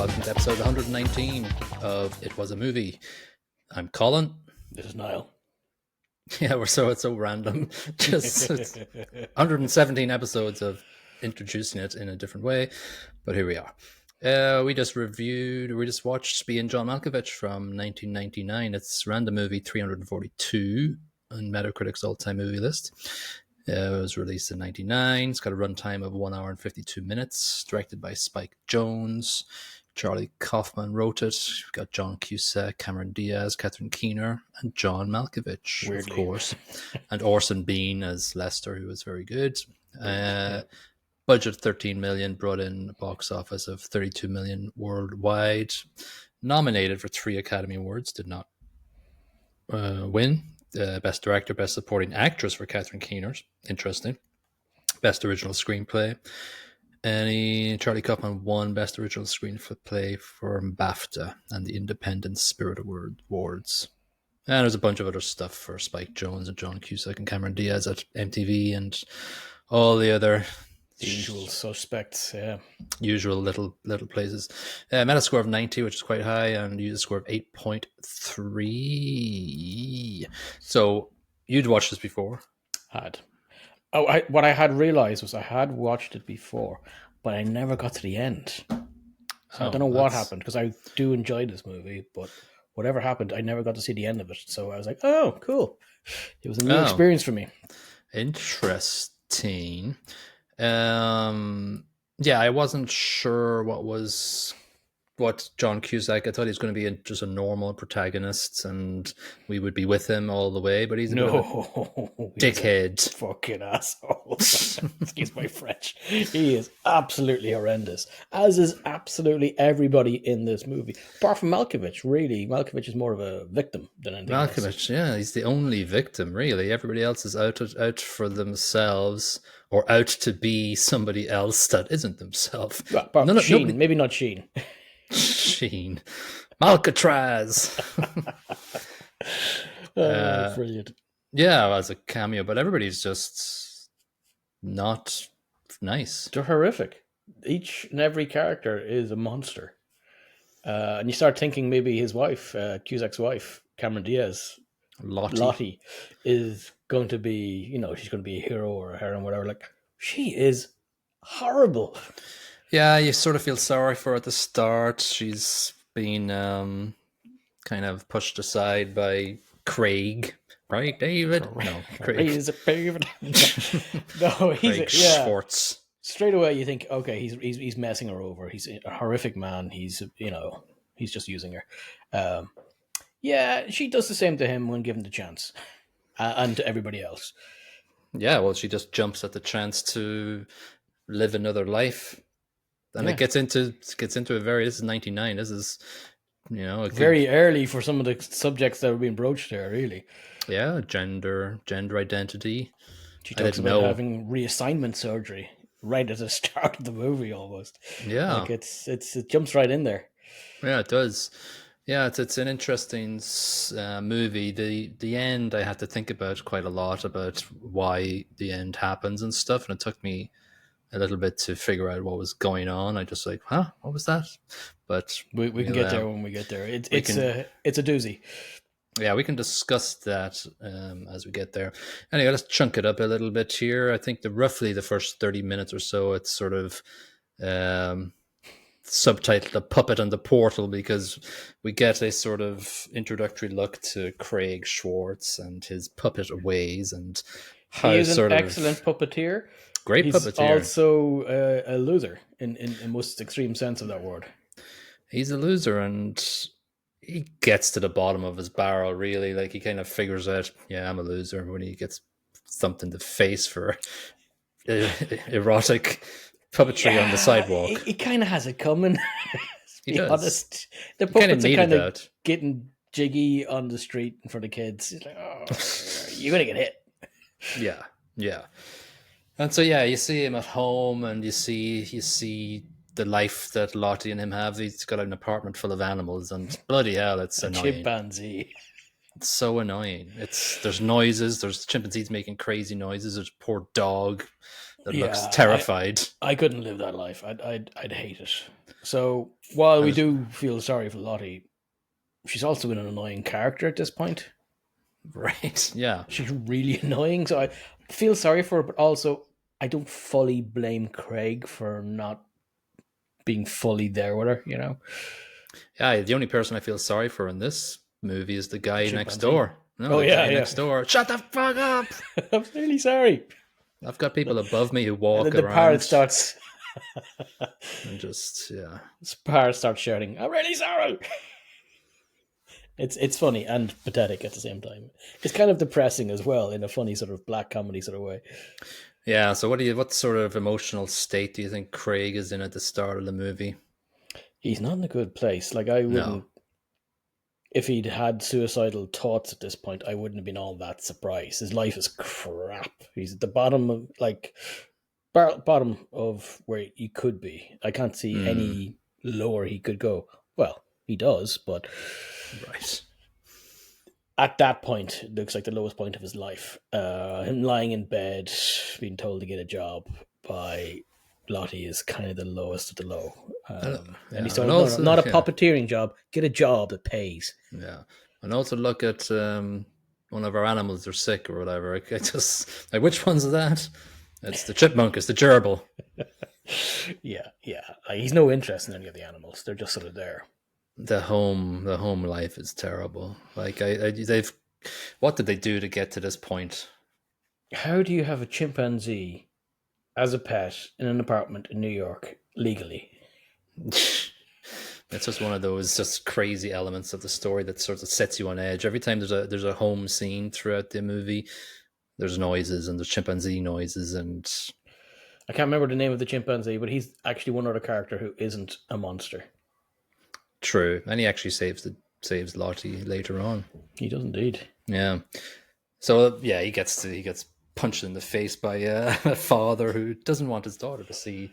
welcome to episode 119 of It Was a Movie. I'm Colin. This is Niall. Yeah, it's so random. Just it's 117 episodes of introducing it in a different way, but here we are. We just watched Being John Malkovich from 1999. It's random movie 342 on Metacritic's all-time movie list. It was released in 1999. It's got a runtime of 1 hour and 52 minutes. Directed by Spike Jonze. Charlie Kaufman wrote it. We've got John Cusack, Cameron Diaz, Catherine Keener, and John Malkovich, Weirdly. of course. And Orson Bean as Lester, who was very good. Budget 13 million, brought in a box office of 32 million worldwide. Nominated for 3 Academy Awards, did not win. Best Director, Best Supporting Actress for Catherine Keener. Interesting. Best Original Screenplay. And Charlie Kaufman won Best Original Screenplay for BAFTA and the Independent Spirit Awards. And there's a bunch of other stuff for Spike Jonze and John Cusack and Cameron Diaz at MTV and all the other usual suspects, yeah. Usual little places. Metascore of 90, which is quite high, and user score of 8.3. So you'd watched this before? What I had realized was I had watched it before, but I never got to the end. So I don't know what happened, because I do enjoy this movie, but whatever happened, I never got to see the end of it. So I was like, oh, cool. It was a new experience for me. Interesting. Yeah, I wasn't sure what John Cusack. I thought he was going to be just a normal protagonist, and we would be with him all the way. But he's a bit of a dickhead, fucking asshole. Excuse my French. He is absolutely horrendous, as is absolutely everybody in this movie, apart from Malkovich. Really, Malkovich is more of a victim than anything else. Malkovich, yeah, he's the only victim. Really, everybody else is out for themselves, or out to be somebody else that isn't themselves. Well, Sheen, maybe not Sheen. Sheen. Malcatraz. Brilliant. Yeah, as a cameo, but everybody's just not nice. They're horrific. Each and every character is a monster. And you start thinking maybe his wife, Cusack's wife, Cameron Diaz, Lottie, is going to be, she's going to be a hero or a heroine, whatever. Like, she is horrible. Yeah, you sort of feel sorry for her at the start. She's been kind of pushed aside by Craig, right, David? No, Craig. He's a David. No, Craig Schwartz. Straight away, you think, okay, he's messing her over. He's a horrific man. He's just using her. Yeah, she does the same to him when given the chance, and to everybody else. Yeah, well, she just jumps at the chance to live another life. And it gets into a this is 99. This is, very early for some of the subjects that were being broached there, really. Yeah, gender identity. She talks about having reassignment surgery right at the start of the movie, almost. Yeah, like it jumps right in there. Yeah, it does. Yeah, it's an interesting movie. The end, I had to think about quite a lot about why the end happens and stuff, and it took me a little bit to figure out what was going on. I just like, what was that? But we can get there when we get there. It's a doozy. Yeah, we can discuss that as we get there. Anyway, let's chunk it up a little bit here. I think roughly the first 30 minutes or so, it's sort of subtitled "The Puppet and the Portal," because we get a sort of introductory look to Craig Schwartz and his puppet ways and how he is an excellent puppeteer. Great puppeteer. He's also a loser in most extreme sense of that word. He's a loser, and he gets to the bottom of his barrel, really. Like, he kind of figures out, yeah, I'm a loser, when he gets thumped in the face for erotic puppetry on the sidewalk. He kind of has it coming. He does. Honest. The puppets are kind of getting jiggy on the street in front of kids. He's like, oh, you're going to get hit. Yeah. And so, yeah, you see him at home, and you see the life that Lottie and him have. He's got an apartment full of animals, and bloody hell, it's annoying. Chimpanzee. It's so annoying. There's noises. There's chimpanzees making crazy noises. There's a poor dog that looks terrified. I couldn't live that life. I'd hate it. So while we do feel sorry for Lottie, she's also an annoying character at this point. Right, yeah. She's really annoying. So I feel sorry for her, but also I don't fully blame Craig for not being fully there with her, you know? Yeah, the only person I feel sorry for in this movie is the guy next door. No, the guy next door. Shut the fuck up! I'm really sorry. I've got people above me who walk and then the around. parrot starts... and just, yeah. The parrot starts shouting, I'm really sorry! It's funny and pathetic at the same time. It's kind of depressing as well in a funny sort of black comedy sort of way. Yeah, so what sort of emotional state do you think Craig is in at the start of the movie? He's not in a good place. Like, I wouldn't... If he'd had suicidal thoughts at this point, I wouldn't have been all that surprised. His life is crap. He's at the bottom of, bottom of where he could be. I can't see any lower he could go. Well, he does, but... Right. At that point, it looks like the lowest point of his life. Him lying in bed, being told to get a job by Lottie is kind of the lowest of the low. And he's told, also, not a puppeteering job, get a job that pays. Yeah. And also look at one of our animals are sick or whatever. I just, like, which one's that? It's the chipmunk, it's the gerbil. Yeah. He's no interest in any of the animals. They're just sort of there. The home life is terrible. Like they've, what did they do to get to this point? How do you have a chimpanzee as a pet in an apartment in New York legally? It's just one of those just crazy elements of the story that sort of sets you on edge. Every time there's a home scene throughout the movie, there's noises and there's chimpanzee noises, and I can't remember the name of the chimpanzee, but he's actually one other character who isn't a monster. True, and he actually saves Lottie later on. He does indeed. Yeah. So yeah, he gets punched in the face by a father who doesn't want his daughter to see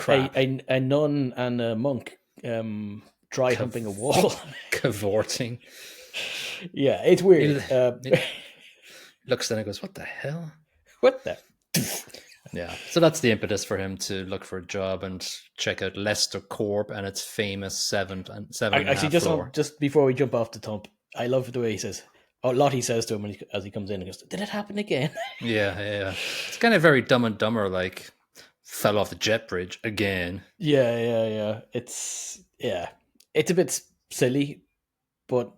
crap. A nun and a monk dry humping a wall, cavorting. Yeah, it's weird. He looks then and goes, "What the hell? What the?" Yeah, so that's the impetus for him to look for a job and check out Leicester Corp and its famous seven actually, just before we jump off the top, I love the way he says, Lottie says to him as he comes in and goes, "Did it happen again?" Yeah. It's kind of very Dumb and Dumber, like fell off the jet bridge again. Yeah. It's a bit silly, but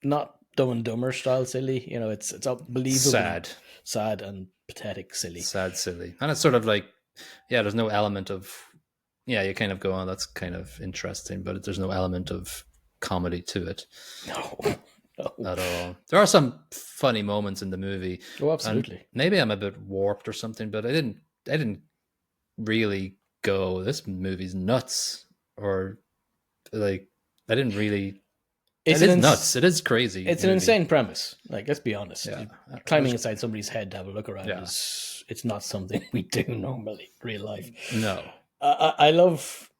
not Dumb and Dumber style silly. You know, it's unbelievable, sad and pathetic silly. Sad silly. And it's sort of like, yeah, there's no element of, yeah, you kind of go on, that's kind of interesting, but there's no element of comedy to it. No. At all. There are some funny moments in the movie. Oh, absolutely. And maybe I'm a bit warped or something, but I didn't really go, this movie's nuts, or like, I didn't really. It is nuts. It is crazy. It's movie. An insane premise. Like, let's be honest. Yeah. Climbing inside somebody's head to have a look around it's not something we do normally in real life. No. I love.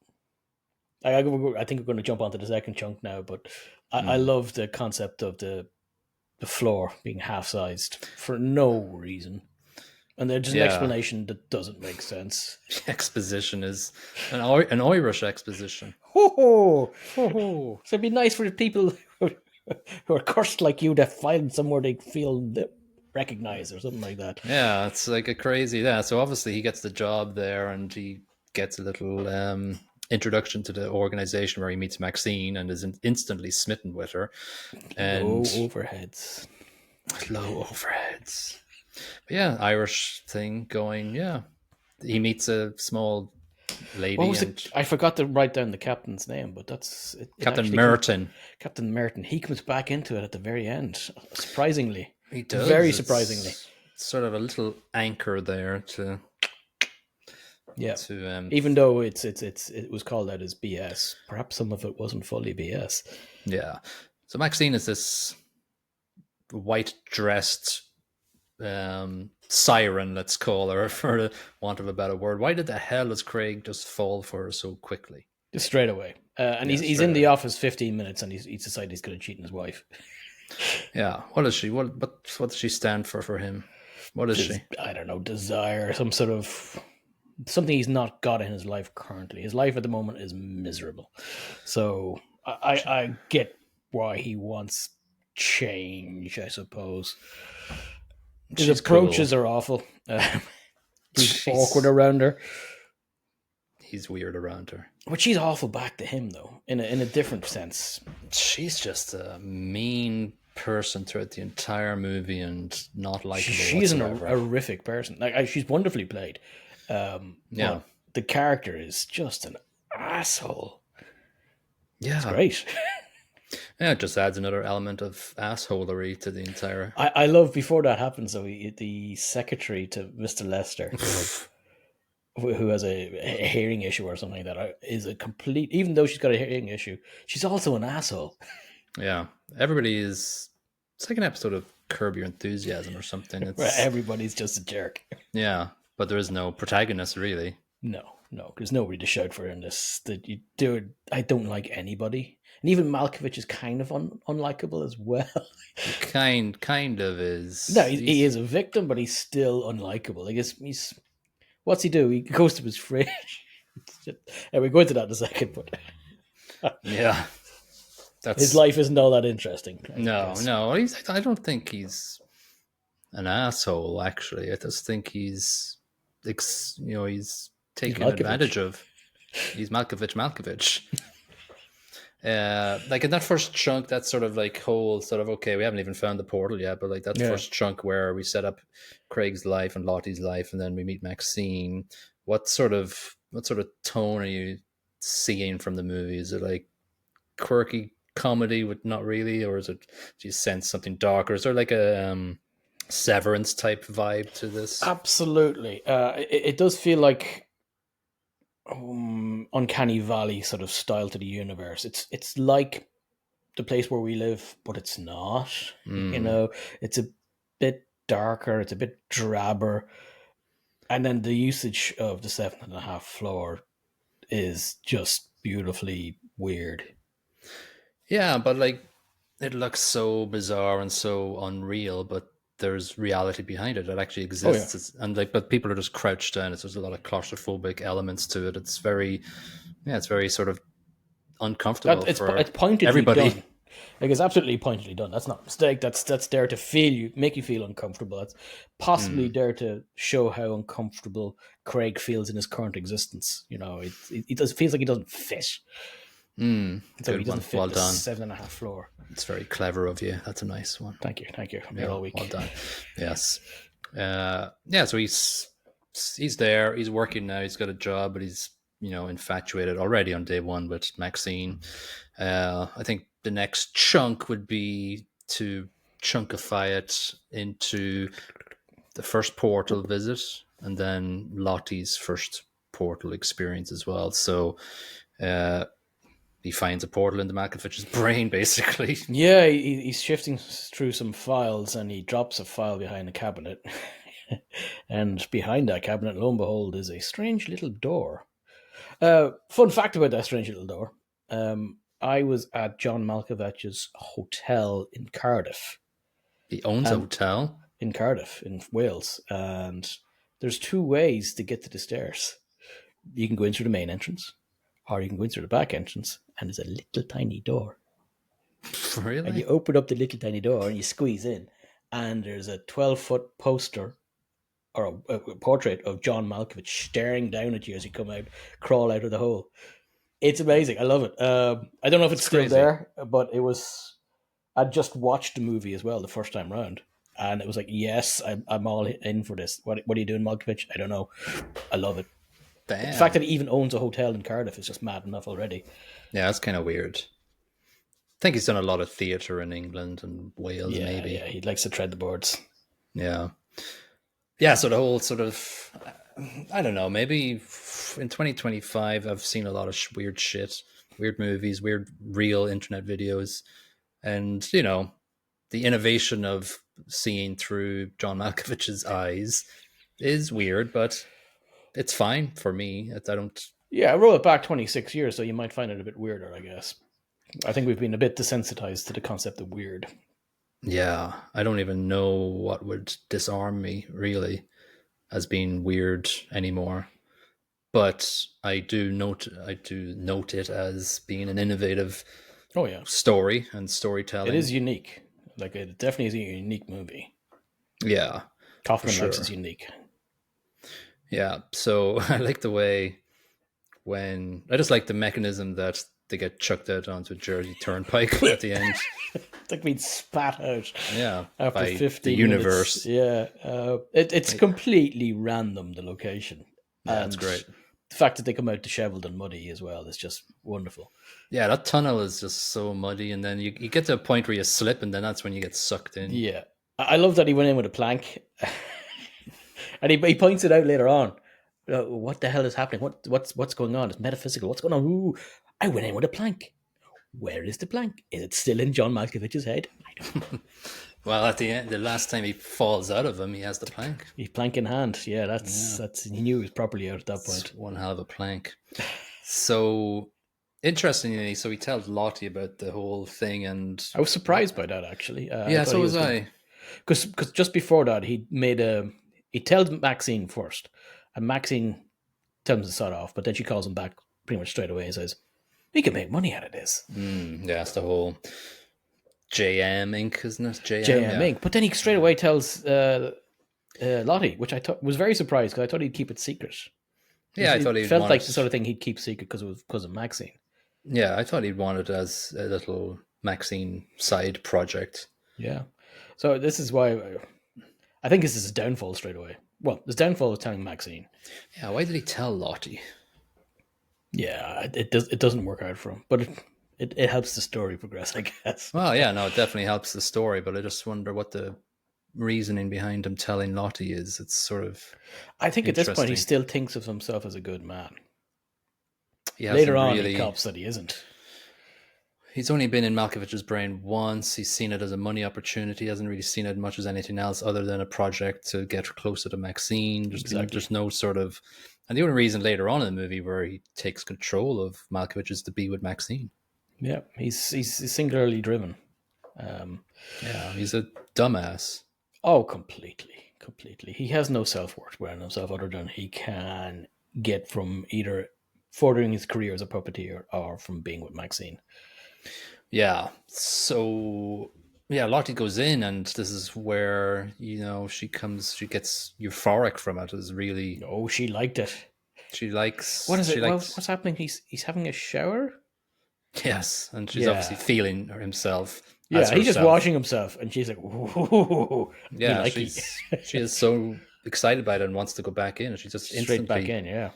I think we're going to jump onto the second chunk now, but I love the concept of the floor being half-sized for no reason. And there's just an explanation that doesn't make sense. Exposition is an Irish exposition. So it'd be nice for the people who are cursed like you to find somewhere they feel recognized or something like that. Yeah, it's like a crazy. Yeah, so obviously he gets the job there, and he gets a little introduction to the organization where he meets Maxine and is instantly smitten with her. And low overheads. But yeah, Irish thing going. Yeah, he meets a small lady. What was it? I forgot to write down the captain's name, but that's Captain Merton. Captain Merton. He comes back into it at the very end. Surprisingly, he does. Very surprisingly. Sort of a little anchor there to. Yeah. Even though it was called out as BS, perhaps some of it wasn't fully BS. Yeah. So Maxine is this white dressed siren, let's call her, for the want of a better word. Why did the hell does Craig just fall for her so quickly? Just straight away. And he's in the office 15 minutes and he's decided he's going to cheat on his wife. Yeah. What is she? What does she stand for him? What is she? I don't know, desire, something he's not got in his life currently. His life at the moment is miserable. So I get why he wants change, I suppose. His approaches cool. are awful. He's awkward around her. He's weird around her. But she's awful back to him, though, in a different sense. She's just a mean person throughout the entire movie and not likable She's whatsoever. a horrific person. Like, she's wonderfully played. Yeah. The character is just an asshole. Yeah. It's great. Yeah, it just adds another element of assholery to the entire... I love, before that happens, though, the secretary to Mr. Lester, who has a hearing issue or something like that, is a complete... Even though she's got a hearing issue, she's also an asshole. Yeah. Everybody is... It's like an episode of Curb Your Enthusiasm or something. It's... Where everybody's just a jerk. Yeah, but there is no protagonist, really. No, there's nobody to shout for in this. That you do it. I don't like anybody, and even Malkovich is kind of unlikable as well. Kind of is. No, he is a victim, but he's still unlikable. I guess he's what's he do? He goes to his fridge. And we're going to that in a second, but yeah, his life isn't all that interesting. No. I don't think he's an asshole. Actually, I just think he's taken advantage of. He's Malkovich. Like in that first chunk, that sort of like whole sort of, okay, we haven't even found the portal yet, but like that first chunk where we set up Craig's life and Lottie's life, and then we meet Maxine. What sort of tone are you seeing from the movie? Is it like quirky comedy with not really, or is it, do you sense something darker? Is there like a Severance type vibe to this? Absolutely. It does feel like uncanny valley sort of style to the universe. It's like the place where we live, but it's not. It's a bit darker, it's a bit drabber, and then the usage of the 7.5 floor is just beautifully weird. Yeah, but like it looks so bizarre and so unreal, but there's reality behind it. It actually exists. And like, but people are just crouched down. There's a lot of claustrophobic elements to it. It's very sort of uncomfortable it's for pointedly everybody. Done. Like, it's absolutely pointedly done. That's not a mistake. That's there to make you feel uncomfortable. That's possibly there to show how uncomfortable Craig feels in his current existence. It feels like he doesn't fit. So he doesn't fit the 7.5 floor. It's very clever of you. That's a nice one. Thank you. I'm here all week. Well done. Yes. So he's there. He's working now. He's got a job, but he's infatuated already on day one with Maxine. I think the next chunk would be to chunkify it into the first portal visit and then Lottie's first portal experience as well. So he finds a portal in the Malkovich's brain, basically. Yeah, he's shifting through some files and he drops a file behind a cabinet. And behind that cabinet, lo and behold, is a strange little door. Fun fact about that strange little door. I was at John Malkovich's hotel in Cardiff. He owns a hotel? In Cardiff, in Wales. And there's two ways to get to the stairs. You can go in through the main entrance, or you can go in through the back entrance, and there's a little tiny door. Really? And you open up the little tiny door and you squeeze in, and there's a 12-foot poster or a portrait of John Malkovich staring down at you as you crawl out of the hole. It's amazing. I love it. I don't know if it's still there, but it was. I just watched the movie as well the first time round, and it was like, yes, I'm all in for this. What are you doing, Malkovich? I don't know. I love it. Damn. The fact that he even owns a hotel in Cardiff is just mad enough already. Yeah, that's kind of weird. I think he's done a lot of theatre in England and Wales, maybe. Yeah, he likes to tread the boards. Yeah. Yeah, so the whole sort of, I don't know, maybe in 2025, I've seen a lot of weird shit, weird movies, weird real internet videos. And, the innovation of seeing through John Malkovich's eyes is weird, but it's fine for me. I don't... Yeah, I roll it back 26 years, so you might find it a bit weirder, I guess. I think we've been a bit desensitized to the concept of weird. Yeah, I don't even know what would disarm me really as being weird anymore. But I do note it as being an innovative Oh yeah, story and it storytelling. is unique. Like it definitely is a unique movie. Yeah, for Kaufman likes his sure. unique. Yeah. So I like the way when I just like the mechanism that they get chucked out onto Jersey Turnpike at the end. It's like being spat out Yeah, after by the 15 minutes. universe. Yeah, it's completely random, the location, Yeah, it's and great. the fact that they come out disheveled and muddy as well is just wonderful. Yeah, that tunnel is just so muddy, and then you get to a point where you slip, and then that's when you get sucked in. Yeah, I love that he went in with a plank, and he points it out later on. What the hell is happening? What's going on? It's metaphysical. What's going on? Ooh, I went in with a plank. Where is the plank? Is it still in John Malkovich's head? I don't know. Well, at the end, the last time he falls out of him, he has the plank. He's plank in hand. Yeah, Yeah, that's he knew he was properly out at that it's point. one hell of a plank. So interestingly, so he tells Lottie about the whole thing, and I was surprised by that actually. I yeah, thought so he was was going I. because just before that he tells Maxine first, and Maxine tells him to sod off, but then she calls him back pretty much straight away and says, "We can make money out of this." Yeah, it's the whole JM Inc., isn't it? JM, JM yeah. Inc. But then he straight away tells Lottie, which I thought was very surprised because I thought he'd keep it secret. Yeah, I thought It he'd felt want like the it. sort of thing he'd keep secret because of Maxine. Yeah, I thought he'd want it as a little Maxine side project. Yeah. So this is why I think this is his downfall straight away. Well, his downfall was telling Maxine. Yeah, why did he tell Lottie? Yeah, it doesn't work out for him, but it helps the story progress, I guess. Well, yeah, no, it definitely helps the story, but I just wonder what the reasoning behind him telling Lottie is. It's sort of I think at this point he interesting. still thinks of himself as a good man. He Later hasn't on, he really. cops that he isn't. He's only been in Malkovich's brain once. He's seen it as a money opportunity. He hasn't really seen it much as anything else other than a project to get closer to Maxine. Exactly. There's no sort of. And the only reason later on in the movie where he takes control of Malkovich is to be with Maxine. Yeah, he's singularly driven. Yeah, he's a dumbass. Oh, completely. He has no self worth within himself other than he can get from either furthering his career as a puppeteer or from being with Maxine. Yeah. So yeah, Lottie goes in, and this is where she gets euphoric from it. Is really Oh, she liked it. she likes What is she it? Well, likes what's happening? He's having a shower. yes, and she's obviously Yeah, feeling himself as yeah. He's just herself. washing himself, and she's like, "Ooh, me Yeah, likey." she is so excited by it and wants to go back in. She's just Straight back in. Yeah,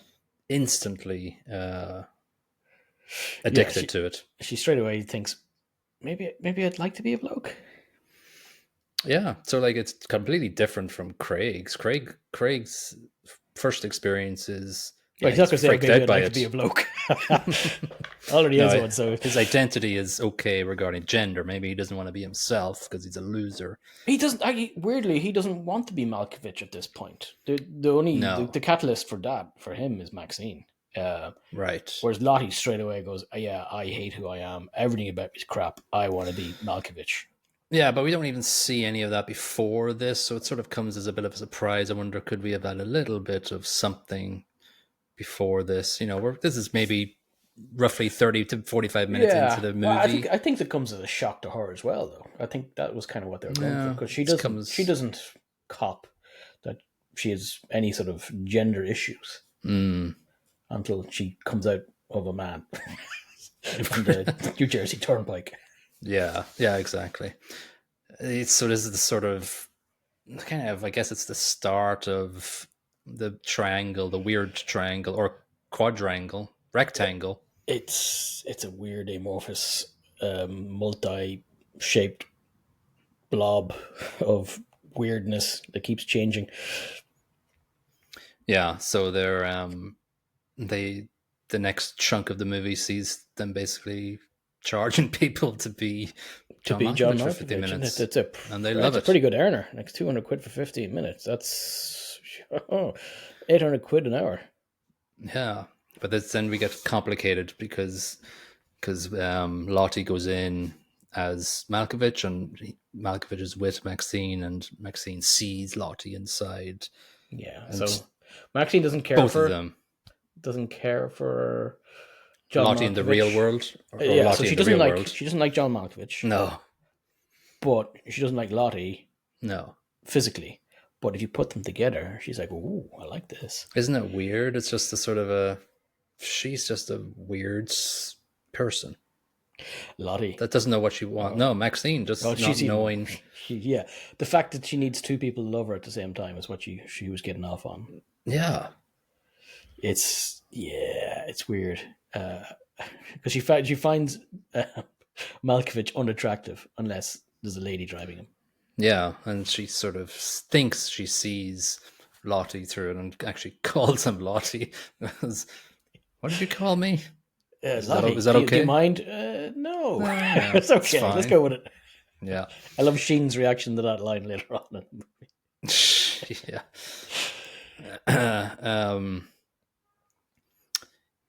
instantly yeah. addicted to it. She straight away thinks maybe I'd like to be a bloke. Yeah, so like it's completely different from Craig's. Craig's first experience is Well, he's not he's gonna say freaked maybe out I'd by like to be a it. bloke. Already has No, one, so his identity is okay regarding gender. Maybe he doesn't want to be himself because he's a loser. he doesn't. Weirdly, he doesn't want to be Malkovich at this point. The only No, the catalyst for that for him is Maxine. right. Whereas Lottie straight away goes, "Yeah, I hate who I am. Everything about me is crap. I want to be Malkovich." Yeah, but we don't even see any of that before this, so it sort of comes as a bit of a surprise. I wonder, could we have had a little bit of something before this? This is maybe roughly 30 to 45 minutes into Yeah, the well, I movie. think that comes as a shock to her as well, though. I think that was kind of what they were going for No, because it she comes. doesn't cop that she has any sort of gender issues Mm, until she comes out of a man from the New Jersey Turnpike. yeah, exactly. So this is the sort of kind of, I guess it's the start of the triangle, the weird triangle or quadrangle, rectangle. It's a weird amorphous, multi-shaped blob of weirdness that keeps changing. Yeah, so they the next chunk of the movie sees them basically charging people to be To John be John Malkovich for 50 Malkovich, and minutes, and they love that's a it. pretty good earner. Like 200 quid for 15 minutes. That's 800 quid an hour. Yeah, but then we get complicated because Lottie goes in as Malkovich, and Malkovich is with Maxine, and Maxine sees Lottie inside. Yeah. And So Maxine doesn't both of them, care for John Lottie in the real Malkovich. world, or Yeah, so Lottie in the real world. she doesn't like John Malkovich, No, but she doesn't like Lottie no. physically. But if you put them together, she's like, "Ooh, I like this." Isn't it weird? It's just a sort of a. She's just a weird person Lottie. that doesn't know what she wants. No, Maxine just not knowing. Yeah, the fact that she needs two people to love her at the same time is what she was getting off on. Yeah, It's weird because she finds Malkovich unattractive unless there's a lady driving him. yeah, and she sort of thinks she sees Lottie through it, and actually calls him Lottie. What did you call me? Is that okay? Do you mind? No, it's okay. Let's go with it. Yeah, I love Sheen's reaction to that line later on. Yeah.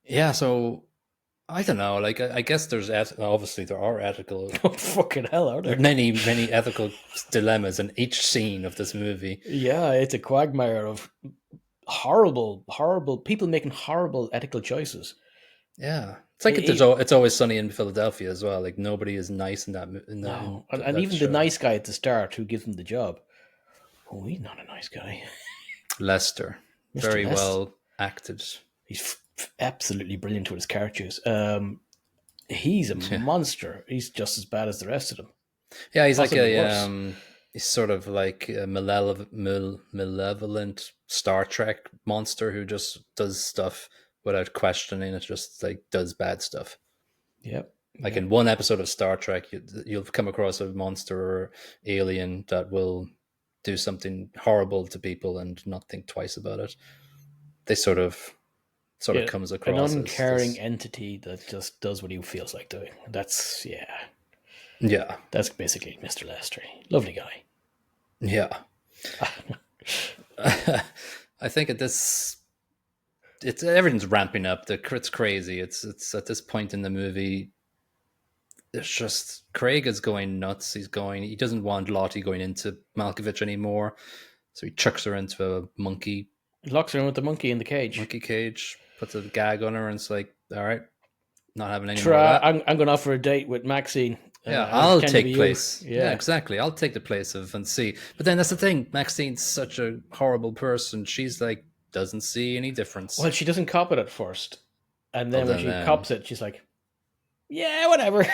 Yeah, so I don't know. Like, I guess obviously there are ethical. Oh, fucking hell, are there? Many ethical dilemmas in each scene of this movie. Yeah, it's a quagmire of horrible people making horrible ethical choices. Yeah, it's like it's always sunny in Philadelphia as well. Like, nobody is nice in that. No, and even the nice guy at the start who gives him the job. Oh, he's not a nice guy. Lester, very well acted. He's absolutely brilliant with his characters. He's a monster. He's just as bad as the rest of them. Yeah, he's possibly like he's sort of like a malevolent Star Trek monster who just does stuff without questioning it, just like does bad stuff. Yep. Like in one episode of Star Trek, you'll come across a monster or alien that will do something horrible to people and not think twice about it. They sort of comes across an uncaring entity that just does what he feels like doing. That's that's basically Mr. Lester. Lovely guy. Yeah. I think everything's ramping up. It's crazy. It's at this point in the movie, it's just Craig is going nuts. He doesn't want Lottie going into Malkovich anymore, so he chucks her into a monkey. He locks her in with the monkey in the cage. Monkey cage. Puts a gag on her, and it's like, all right, not having any more of that. I'm going to offer a date with Maxine. Yeah, I'll take place. Yeah, exactly. I'll take the place of and see. But then that's the thing. Maxine's such a horrible person. She's like, doesn't see any difference. Well, she doesn't cop it at first. And then when she cops it, she's like, yeah, whatever.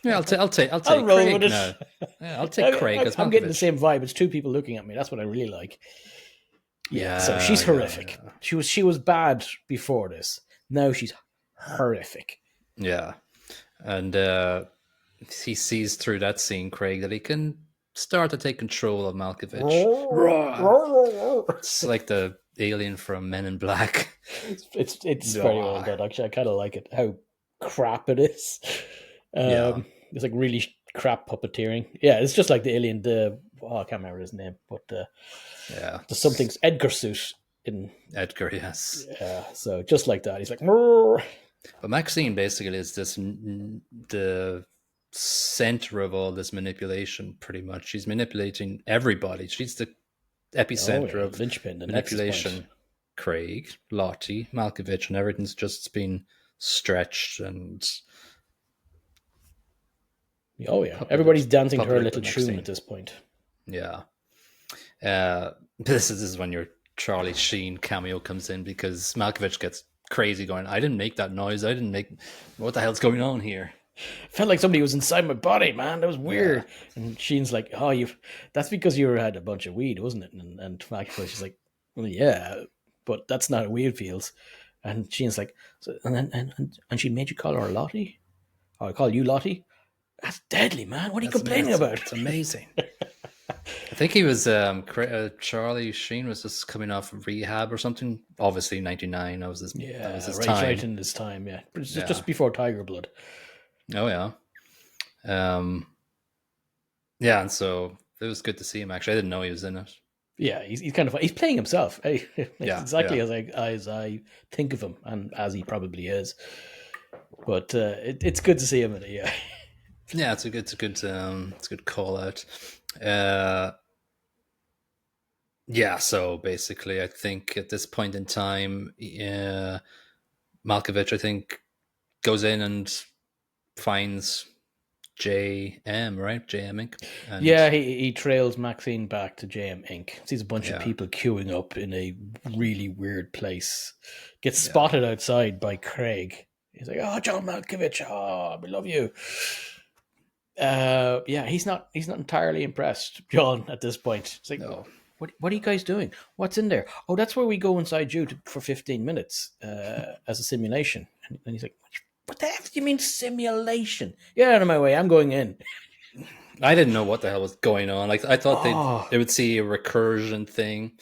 Yeah, I'll take I'll roll Craig with it. now. Yeah, I'll take Craig as Malkovich. I'm getting the same vibe. It's two people looking at me. That's what I really like. Yeah, so she's horrific. Yeah. She was bad before this. Now she's horrific. Yeah. And he sees through that scene, Craig, that he can start to take control of Malkovich. It's like the alien from Men in Black. It's very well done, actually. I kind of like it, how crap it is. It's like really crap puppeteering. Yeah, it's just like the alien, I can't remember his name, but there's something, Edgar suit in Edgar, yes. Yeah, so just like that. He's like, Murr. But Maxine basically is the center of all this manipulation, pretty much. She's manipulating everybody. She's the epicenter of linchpin, manipulation. Craig, Lottie, Malkovich, and everything's just been stretched and... Oh, yeah. Everybody's dancing to her little tune at this point. Yeah. This is when your Charlie Sheen cameo comes in, because Malkovich gets crazy going, I didn't make that noise. What the hell's going on here? Felt like somebody was inside my body, man. That was weird. Yeah. And Sheen's like, that's because you had a bunch of weed, wasn't it? And Malkovich is like, well, yeah, but that's not how weed feels. And Sheen's like, and she made you call her Lottie? Oh, I call you Lottie? That's deadly, man. What are you complaining about? It's amazing. I think he was Charlie Sheen was just coming off of rehab or something. Obviously, 99. That was his time. Right in his time. Yeah, but it's just before Tiger Blood. Oh yeah, yeah. And so it was good to see him. Actually, I didn't know he was in it. Yeah, he's kind of he's playing himself. Exactly as I think of him, and as he probably is. But it's good to see him in it. Yeah. Yeah, it's a good call out. Uh, yeah, so basically, I think at this point in time, Malkovich, I think, goes in and finds JM, right? JM Inc. And Yeah, he trails Maxine back to JM Inc. Sees a bunch of yeah, people queuing up in a really weird place. Gets yeah, spotted outside by Craig. He's like, "Oh, John Malkovich, oh, we love you." Yeah, he's not entirely impressed, John. At this point, it's like, no, what are you guys doing? What's in there? Oh, that's where we go inside you for 15 minutes as a simulation. And he's like, what the F do you mean simulation? Get out of my way! I'm going in. I didn't know what the hell was going on. Like I thought Oh, they would see a recursion thing,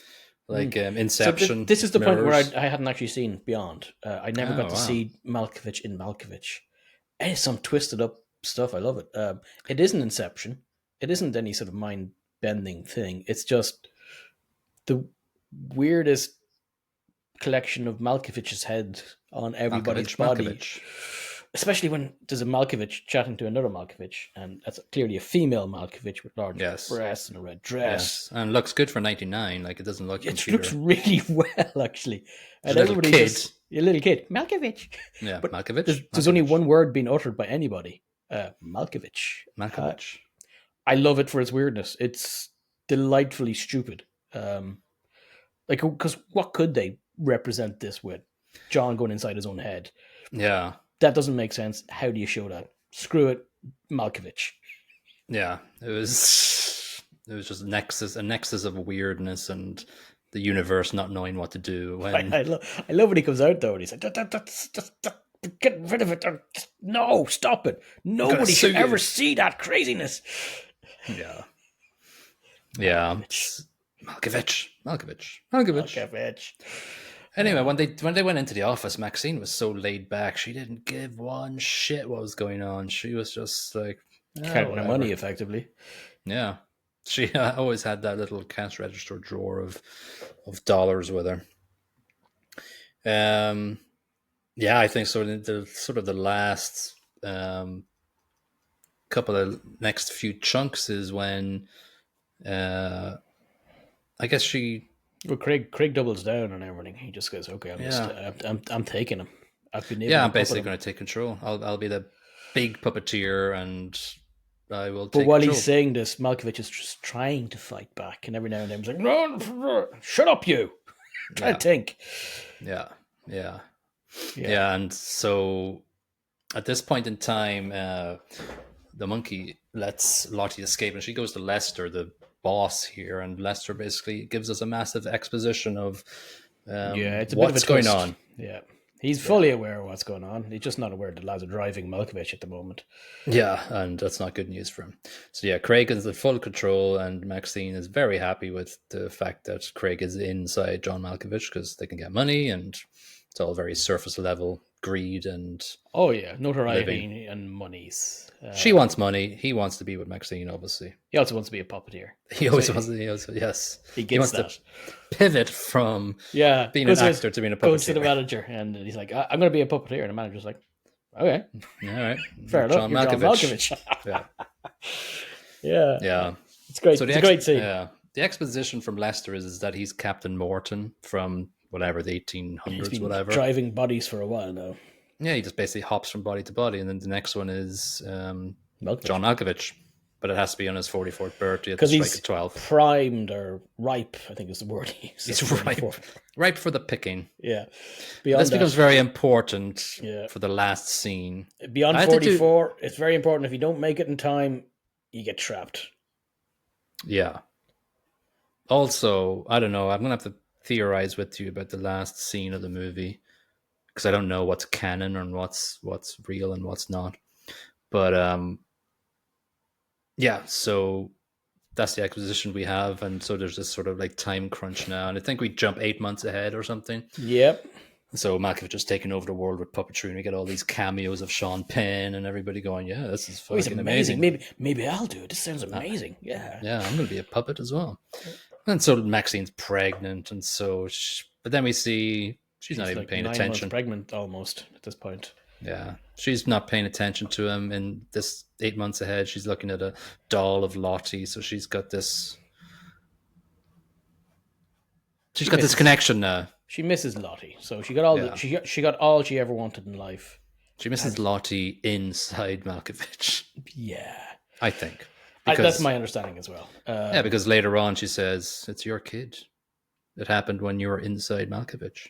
like so Inception this is the point where mirrors. I hadn't actually seen Beyond. I never got Oh to wow, see Malkovich in Malkovich. It's some twisted up stuff. I love it. It isn't Inception. It isn't any sort of mind bending thing. It's just the weirdest collection of Malkovich's head on everybody's body. Malkovich. Especially when there's a Malkovich chatting to another Malkovich, and that's clearly a female Malkovich with large Yes, breasts and a red dress. yes, and looks good for 99. Like it doesn't look It looks computer. really well, actually. There's And a little everybody kid. just a little kid, Malkovich. Yeah, But Malkovich. there's only one word being uttered by anybody. Malkovich. Malkovich. I love it for its weirdness. It's delightfully stupid. Like, because what could they represent this with? John going inside his own head. Yeah, That doesn't make sense. How do you show that? Screw it, Malkovich. yeah. It was just a nexus of weirdness and the universe not knowing what to do when. I love when he comes out though, and he's like, get rid of it. No, stop it. Nobody should ever see that craziness. Yeah, yeah. Malkovich. Anyway, when they went into the office, Maxine was so laid back. She didn't give one shit what was going on. She was just like Counting her money effectively. Yeah, she always had that little cash register drawer of dollars with her. Yeah, I think so. The sort of the last couple of next few chunks is when I guess she. Well, Craig doubles down on everything. He just goes, "Okay, I'm taking him. I've been able to I'm basically puppet him." going to take control. I'll be the big puppeteer, and I will But take while control. he's saying this, Malkovich is just trying to fight back, and every now and then he's like, "No, shut up, you! Try to think." Yeah. And so at this point in time, the monkey lets Lottie escape, and she goes to Lester, the boss here, and Lester basically gives us a massive exposition of it's a what's bit of a going twist. on. Yeah, he's fully aware of what's going on. He's just not aware the lads are driving Malkovich at the moment. Yeah, and that's not good news for him. So yeah, Craig is in full control, and Maxine is very happy with the fact that Craig is inside John Malkovich because they can get money, and it's all very surface level greed and. Oh yeah, notoriety and monies. She wants money. He wants to be with Maxine, obviously. He also wants to be a puppeteer. He always wants to. Yes, he gets wants to pivot from being an actor to being a puppeteer. Goes to the manager, and he's like, "I'm going to be a puppeteer," and the manager's like, "Okay, all right, fair enough." John Malkovich. Yeah. It's great. So it's a great scene. Yeah, the exposition from Lester is that he's Captain Morton from whatever the 1800s, he's been whatever, driving bodies for a while now. Yeah, he just basically hops from body to body, and then the next one is John Malkovich, but it has to be on his 44th birthday at the strike of 12. Primed or ripe, I think is the word he uses. He's ripe for the picking. Yeah. This becomes very important for the last scene. Beyond 44, it's very important. If you don't make it in time, you get trapped. Yeah. Also, I don't know, I'm going to have to theorize with you about the last scene of the movie, because I don't know what's canon and what's real and what's not. But so that's the exposition we have, and so there's this sort of like time crunch now, and I think we jump 8 months ahead or something. Yep. So Malkovich is taking over the world with puppetry, and we get all these cameos of Sean Penn and everybody going, "Yeah, this is fucking amazing. Maybe I'll do it. This sounds amazing. Yeah, I'm going to be a puppet as well." And so Maxine's pregnant, and so, but then we see. She's not even paying attention. 9 months pregnant almost at this point. Yeah. She's not paying attention to him in this 8 months ahead. She's looking at a doll of Lottie. So she's got this She misses connection now. she misses Lottie. So she got all Yeah. she got all she ever wanted in life. She misses And Lottie inside Malkovich, yeah. I think. That's Because my understanding as well. yeah, because later on she says, it's your kid. It happened when you were inside Malkovich.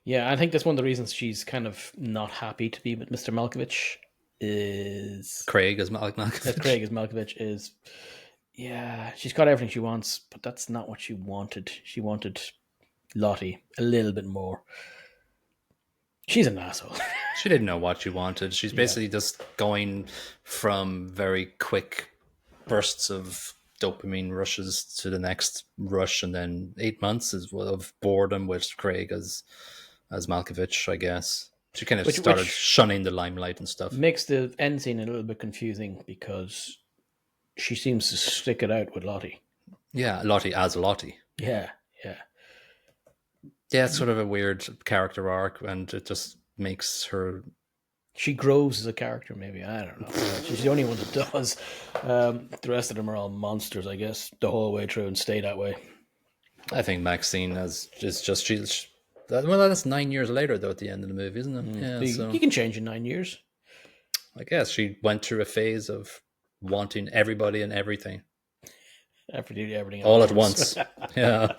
Yeah, I think that's one of the reasons she's kind of not happy to be with Mr. Malkovich is Craig as Malkovich. Craig as Malkovich is yeah, she's got everything she wants, but that's not what she wanted. She wanted Lottie a little bit more. She's an asshole. She didn't know what she wanted. She's basically just going from very quick bursts of dopamine rushes to the next rush, and then 8 months of boredom with Craig as Malkovich, I guess. She kind of started shunning the limelight and stuff. Makes the end scene a little bit confusing because she seems to stick it out with Lottie. Yeah, Lottie as Lottie. Yeah. Yeah, it's sort of a weird character arc, and it just makes her... She grows as a character, maybe. I don't know. She's the only one that does. The rest of them are all monsters, I guess, the whole way through and stay that way. I think Maxine well, that's 9 years later, though, at the end of the movie, isn't it? Yeah, so you can change in 9 years. I guess she went through a phase of wanting everybody and everything. Everything all at once. Yeah.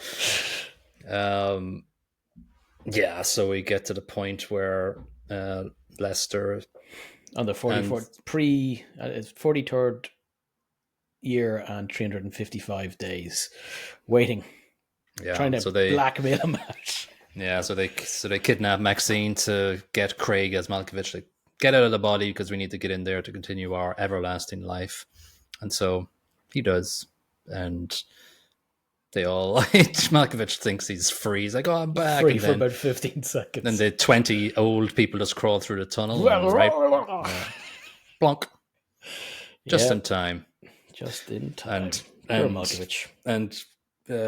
Yeah, so we get to the point where Lester... On the 43rd year and 355 days waiting. Yeah, trying to blackmail him out. Yeah, so they kidnap Maxine to get Craig as Malkovich, to get out of the body because we need to get in there to continue our everlasting life. And so he does. And they all... Malkovich thinks he's free. He's like, oh, I'm back. Free for about 15 seconds. And the 20 old people just crawl through the tunnel. Right? Plonk. Just in time. Just in time. And Malkovich. And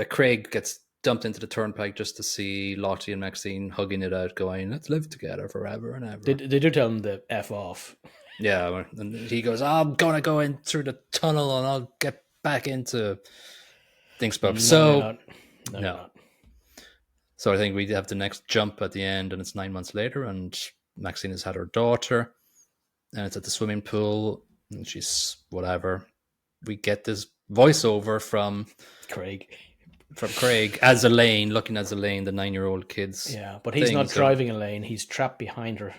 Craig gets dumped into the turnpike just to see Lottie and Maxine hugging it out, going, let's live together forever and ever. They do tell him to F off. Yeah, and he goes, I'm going to go in through the tunnel and I'll get back into Dingsbub. No. So I think we have the next jump at the end, and it's 9 months later, and Maxine has had her daughter, and it's at the swimming pool, and she's whatever. We get this voiceover from Craig as Elaine, looking as Elaine, the 9-year-old kid's. Yeah, but he's not driving Elaine. He's trapped behind her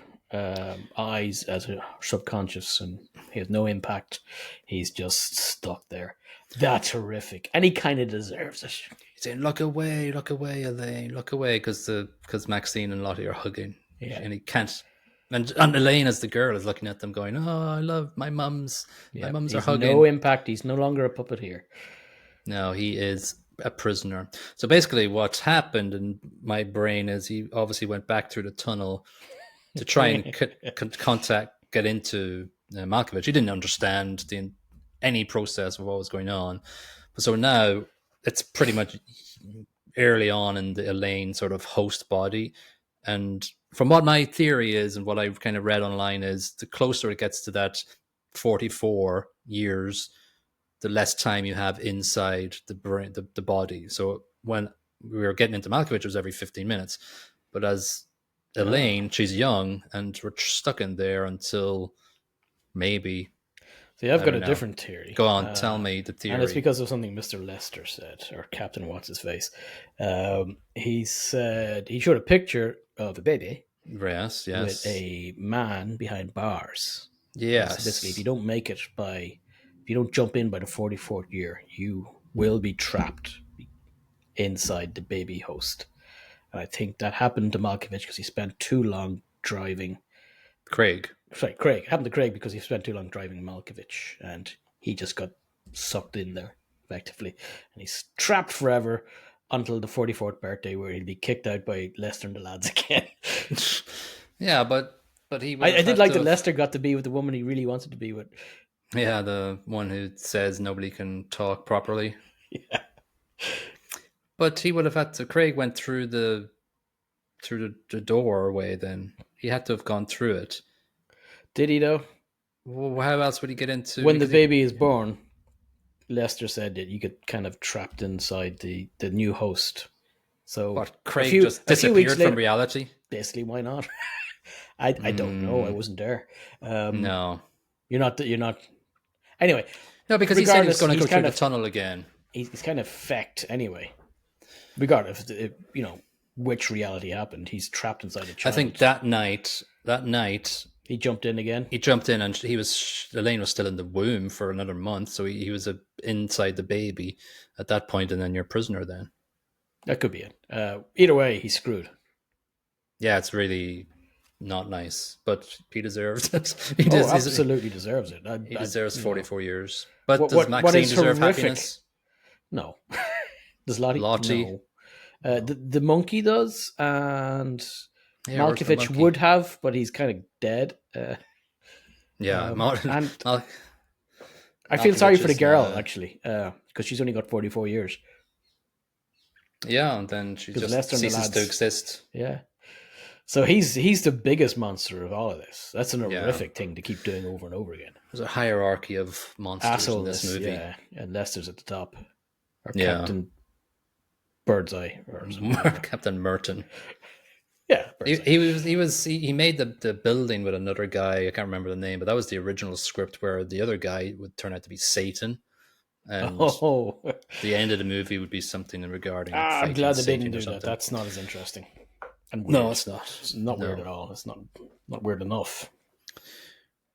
eyes as her subconscious, and he has no impact. He's just stuck there. That's horrific, and he kind of deserves it. He's saying, "Look away, Elaine, look away," because Maxine and Lottie are hugging, and he can't. And Elaine, as the girl, is looking at them, going, "Oh, I love my mums. My mums are hugging." No impact. He's no longer a puppeteer. No, he is a prisoner. So basically, what's happened in my brain is he obviously went back through the tunnel to try and get into Malkovich. He didn't understand any process of what was going on. But so now it's pretty much early on in the Elaine sort of host body. And from what my theory is and what I've kind of read online is, the closer it gets to that 44 years, the less time you have inside the brain, the body. So when we were getting into Malkovich, it was every 15 minutes. But as Elaine, she's young, and we're stuck in there until maybe... See, I've got a different theory. Go on, tell me the theory. And it's because of something Mr. Lester said, or Captain What's-His-Face. He said he showed a picture of a baby. Yes. With a man behind bars. Yes. So basically, if you don't jump in by the 44th year, you will be trapped inside the baby host. And I think that happened to Malkovich because he spent too long driving. Craig. It happened to Craig because he spent too long driving Malkovich, and he just got sucked in there, effectively. And he's trapped forever until the 44th birthday, where he'll be kicked out by Lester and the lads again. Yeah, but he... I did like that Lester got to be with the woman he really wanted to be with. Yeah, the one who says nobody can talk properly. Yeah. But he would have had to... Craig went through the doorway then. He had to have gone through it. Did he though? Well, how else would he get into? When the baby is born, Lester said that you get kind of trapped inside the new host. So what, Craig just a few weeks disappeared later, from reality? basically, why not? I don't know. I wasn't there. No. You're not. Anyway, No, because he said he was regardless, going to go he's through kind the of tunnel again. he's kind of fecked anyway. Regardless, which reality happened, he's trapped inside a child. I think that night, he jumped in again. he jumped in, and Elaine was still in the womb for another month, so he was inside the baby at that point, and then you're a prisoner then. That could be it. Either way, he's screwed. Yeah, it's really not nice, but he deserved it. Absolutely deserves it. He deserves 44 years. But does Maxine deserve happiness? No. Does Lottie? Lottie? No. The monkey does, and Malkovich would have, but he's kind of dead. And I feel sorry for the girl, actually, because she's only got 44 years. Yeah, and then she just ceases to exist. Yeah. So he's the biggest monster of all of this. That's an horrific thing to keep doing over and over again. There's a hierarchy of monsters in this movie. Yeah, and Lester's at the top. Or Captain Birdseye. Or Captain Merton. Yeah. He made the building with another guy. I can't remember the name, but that was the original script where the other guy would turn out to be Satan. And the end of the movie would be something regarding. I'm glad they didn't do that. That's not as interesting. And weird. No, it's not. It's not weird at all. It's not weird enough.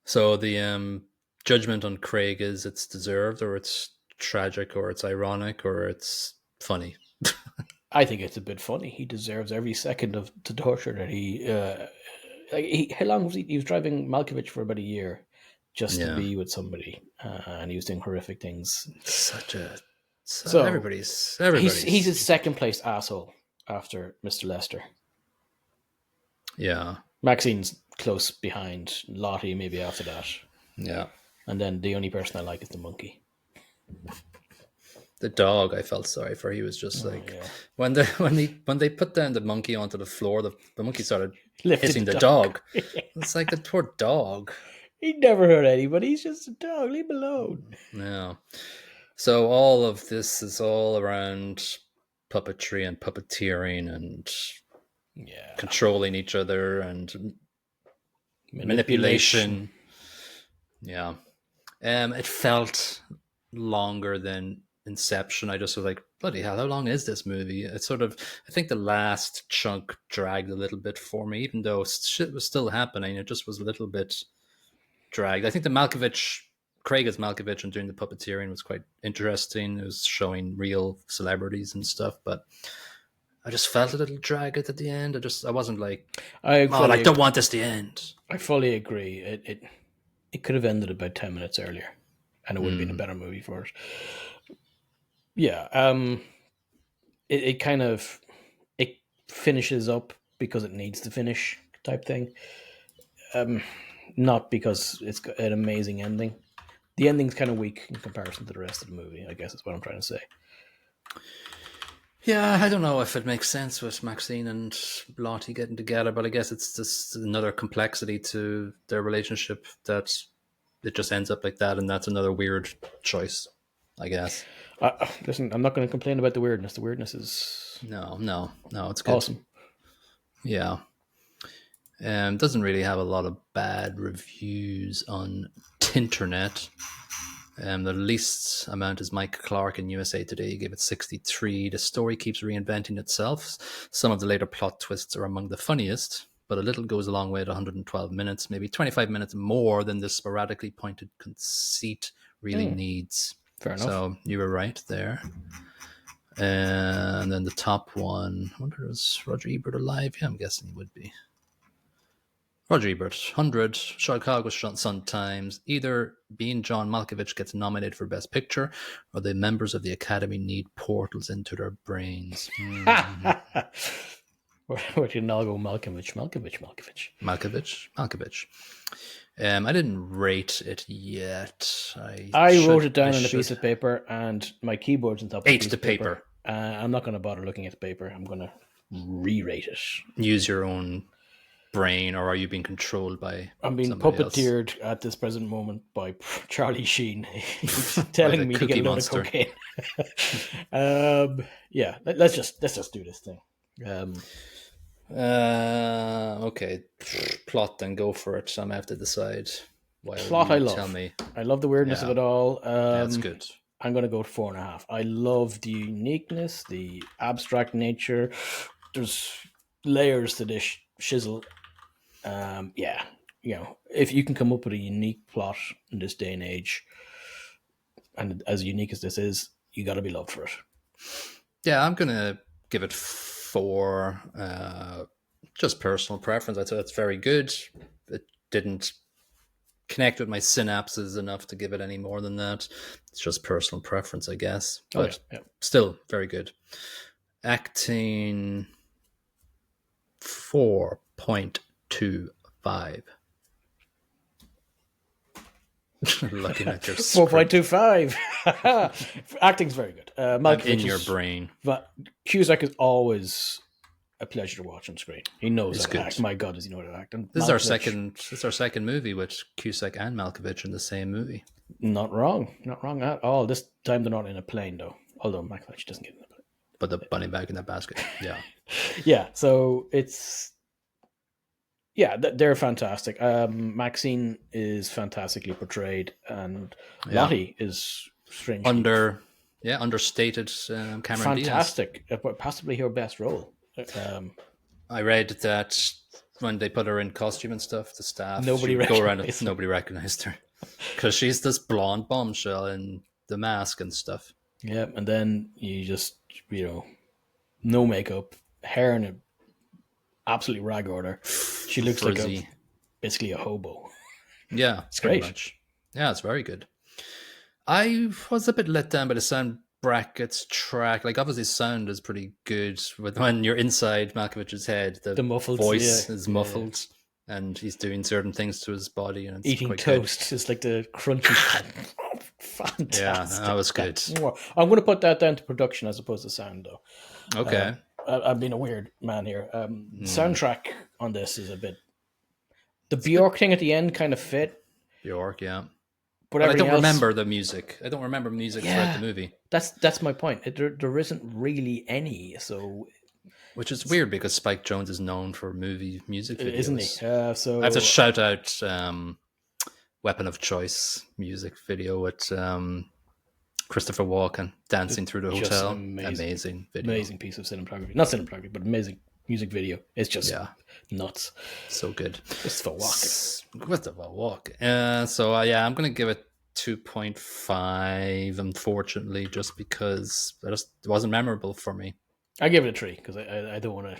So the judgment on Craig is it's deserved, or it's tragic, or it's ironic, or it's funny. I think it's a bit funny. He deserves every second of the torture that he. How long was he? He was driving Malkovich for about a year just to be with somebody, and he was doing horrific things. So everybody's. He's a second place asshole after Mr. Lester. Yeah. Maxine's close behind. Lottie maybe after that. Yeah. And then the only person I like is the monkey. The dog I felt sorry for. He was just when they put down the monkey onto the floor, the monkey started hitting the dog. It's like the poor dog. He never hurt anybody. He's just a dog. Leave him alone. Yeah. So all of this is all around puppetry and puppeteering and controlling each other and manipulation. Yeah. It felt longer than Inception. I just was like, bloody hell, how long is this movie? It's sort of, I think the last chunk dragged a little bit for me, even though shit was still happening. It just was a little bit dragged. I think Craig as Malkovich and doing the puppeteering was quite interesting. It was showing real celebrities and stuff, but I just felt a little dragged at the end. I wasn't like, I don't want this to end. I fully agree. It could have ended about 10 minutes earlier, and it would have been a better movie for it. Yeah. It kind of it finishes up because it needs to finish, type thing. Not because it's got an amazing ending. The ending's kind of weak in comparison to the rest of the movie, I guess is what I'm trying to say. Yeah, I don't know if it makes sense with Maxine and Lottie getting together, but I guess it's just another complexity to their relationship that it just ends up like that, and that's another weird choice, I guess. Listen, I'm not going to complain about the weirdness. The weirdness is... No, it's good. Awesome. Yeah. Doesn't really have a lot of bad reviews on Tinternet. The least amount is Mike Clark in USA Today gave it 63. The story keeps reinventing itself. Some of the later plot twists are among the funniest, but a little goes a long way at 112 minutes, maybe 25 minutes more than the sporadically pointed conceit really needs. Fair enough. So you were right there. And then the top one, I wonder, is Roger Ebert alive? Yeah, I'm guessing he would be. Roger Ebert, 100, Chicago Sun-Times. Either Being John Malkovich gets nominated for Best Picture, or the members of the Academy need portals into their brains. Where did all go? Malkovich. I didn't rate it yet. I wrote it down on a piece of paper, and my keyboard's on top of the piece of paper. I'm not going to bother looking at the paper. I'm going to re-rate it. Use your own brain, or are you being controlled by I'm being somebody else? puppeteered at this present moment by Charlie Sheen. He's By telling the me to get Cookie a load Monster. of cocaine. Yeah, let's just do this thing. Okay, plot, then go for it. I'm gonna have to decide. While Plot, you I tell love. me. I love the weirdness of Yeah, it all. that's good. I'm going to go to 4.5. I love the uniqueness, the abstract nature. There's layers to this shizzle. Yeah, if you can come up with a unique plot in this day and age, and as unique as this is, you got to be loved for it. Yeah, I'm gonna give it 4. Just personal preference. I'd say it's very good. It didn't connect with my synapses enough to give it any more than that. It's just personal preference, I guess. But still very good. Acting 4.25. Looking at your 4.25. Acting's very good. Malkovich in your brain. But Cusack is always a pleasure to watch on screen. He knows how to act. My God, does he know how to act? And this is our second movie with Cusack and Malkovich in the same movie. Not wrong at all. This time they're not in a plane though. Although Malkovich doesn't get in a plane. But the bunny bag in that basket, yeah. Yeah, so it's... Yeah, they're fantastic. Maxine is fantastically portrayed, and Lottie is strangely... understated Cameron fantastic, Diaz. Possibly her best role. I read that when they put her in costume and stuff, the staff nobody recognized her because she's this blonde bombshell in the mask and stuff. Yeah, and then you just no makeup, hair in a absolutely rag order. She looks like basically a hobo. Yeah, it's great. Much. Yeah, it's very good. I was a bit let down by the sound brackets track. Like, obviously sound is pretty good, but when you're inside Malkovich's head, the muffled voice is muffled, and he's doing certain things to his body, and it's eating quite toast is like the crunchy. Fantastic. Yeah, that was good. I'm going to put that down to production as opposed to sound, though. Okay. I've been a weird man here. Soundtrack on this is a bit... The Bjork thing at the end kind of fit. Bjork, yeah. But I don't remember the music. I don't remember music throughout the movie. That's my point. There isn't really any, so... Which is weird because Spike Jonze is known for movie music videos. Isn't he? So I have to shout out Weapon of Choice music video with Christopher Walken dancing through the hotel. Amazing video. Amazing piece of cinematography. Not cinematography, but amazing music video. It's just nuts. So good. Christopher Walken. So I'm going to give it 2.5, unfortunately, just because it wasn't memorable for me. I give it a 3 because I don't want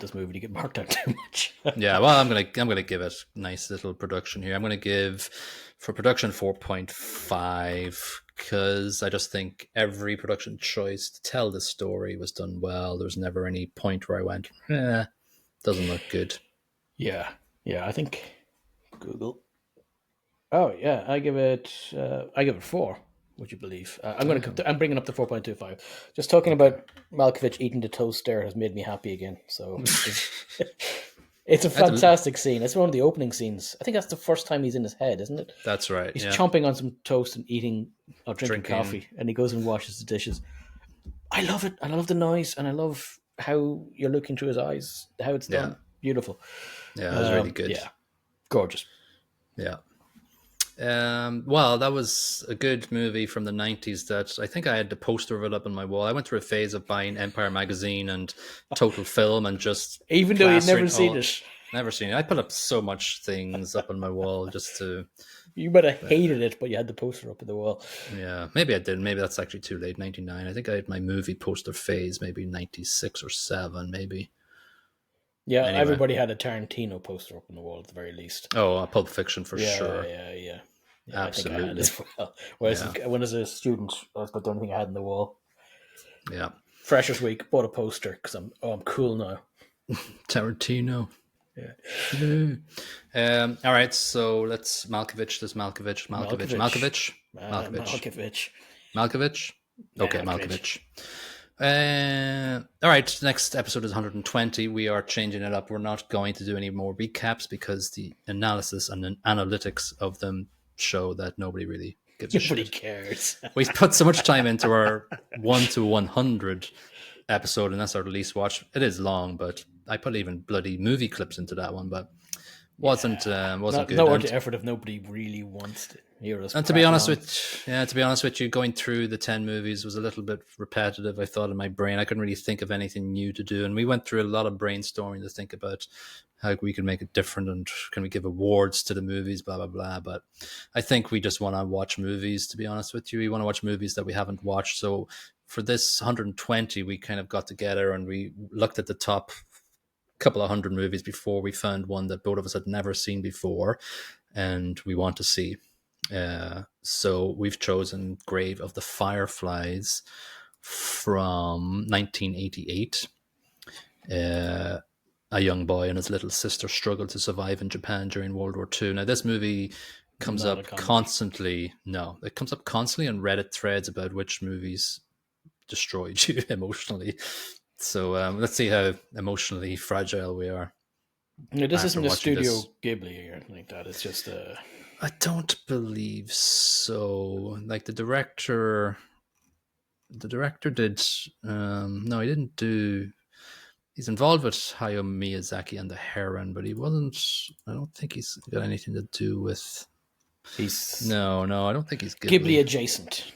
this movie to get marked out too much. Yeah, well, I'm gonna give it a nice little production here. I'm gonna give for production 4.5 because I just think every production choice to tell the story was done well. There's never any point where I went, doesn't look good. Yeah, I think Google. Oh yeah, I give it 4. Would you believe? I'm bringing up the 4.25. Just talking about Malkovich eating the toast there has made me happy again. So it's a fantastic scene. It's one of the opening scenes. I think that's the first time he's in his head, isn't it? That's right. He's chomping on some toast and drinking coffee, and he goes and washes the dishes. I love it. I love the noise, and I love how you're looking through his eyes. How it's done. Beautiful. Yeah, it was really good. Yeah, gorgeous. Yeah. Well, that was a good movie from the 90s that I think I had the poster of it up on my wall. I went through a phase of buying Empire magazine and Total Film and just... Even though you'd never seen it. Never seen it. I put up so much things up on my wall just to... You might have hated it, but you had the poster up on the wall. Yeah, maybe I did. Maybe that's actually too late, 99. I think I had my movie poster phase, maybe 96 or 7, maybe. Yeah, anyway. Everybody had a Tarantino poster up on the wall at the very least. Oh, Pulp Fiction for sure. Yeah, absolutely. I think I had as well. Whereas when I was a student, that's about the only thing I had on the wall. Yeah. Freshers Week, bought a poster because I'm cool now. Tarantino. Yeah. All right, so let's Malkovich. Okay, Malkovich. All right, next episode is 120. We are changing it up. We're not going to do any more recaps because the analysis and analytics of them show that nobody really gives a Nobody shit. cares. We've put so much time into our 1 to 100 episode, and that's our least watch. It is long, but I put even bloody movie clips into that one, but wasn't good. Not worth the effort if nobody really wants to hear us. And to be honest with you, going through the 10 movies was a little bit repetitive. I thought in my brain, I couldn't really think of anything new to do. And we went through a lot of brainstorming to think about how we can make it different and can we give awards to the movies, blah, blah, blah. But I think we just want to watch movies, to be honest with you. We want to watch movies that we haven't watched. So for this 120, we kind of got together and we looked at the top couple of hundred movies before we found one that both of us had never seen before and we want to see. So we've chosen Grave of the Fireflies from 1988. A young boy and his little sister struggle to survive in Japan during World War II. Now, this movie comes up constantly. No, it comes up constantly on Reddit threads about which movies destroyed you emotionally. So let's see how emotionally fragile we are. No, this isn't a Studio Ghibli or anything like that. It's just a... I don't believe so. Like the director did. No, he didn't do. He's involved with Hayao Miyazaki and The Heron, but he wasn't. I don't think he's got anything to do with. No, I don't think he's Ghibli adjacent.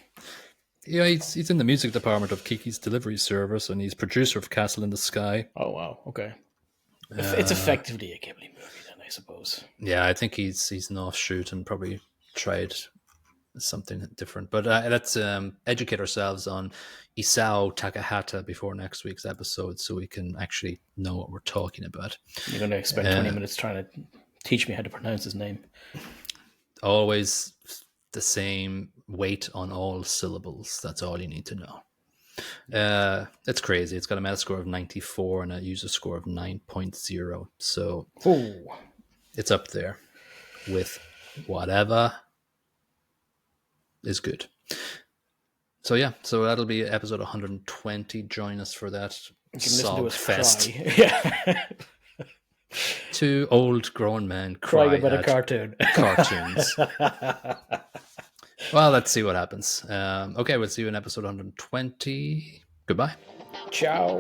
Yeah, he's in the music department of Kiki's Delivery Service, and he's producer of Castle in the Sky. Oh wow, okay. It's effectively a Ghibli movie, then, I suppose. Yeah, I think he's an offshoot and probably tried something different. But let's educate ourselves on Isao Takahata before next week's episode, so we can actually know what we're talking about. You're going to expect 20 minutes trying to teach me how to pronounce his name. Always the same weight on all syllables. That's all you need to know. It's crazy. It's got a Metascore of 94 and a user score of 9.0. So it's up there with whatever is good. So yeah, so that'll be episode 120. Join us for that sob fest. Yeah. Two old grown men cry about a cartoon. Cartoons. Well, let's see what happens. Okay, we'll see you in episode 120. Goodbye. Ciao.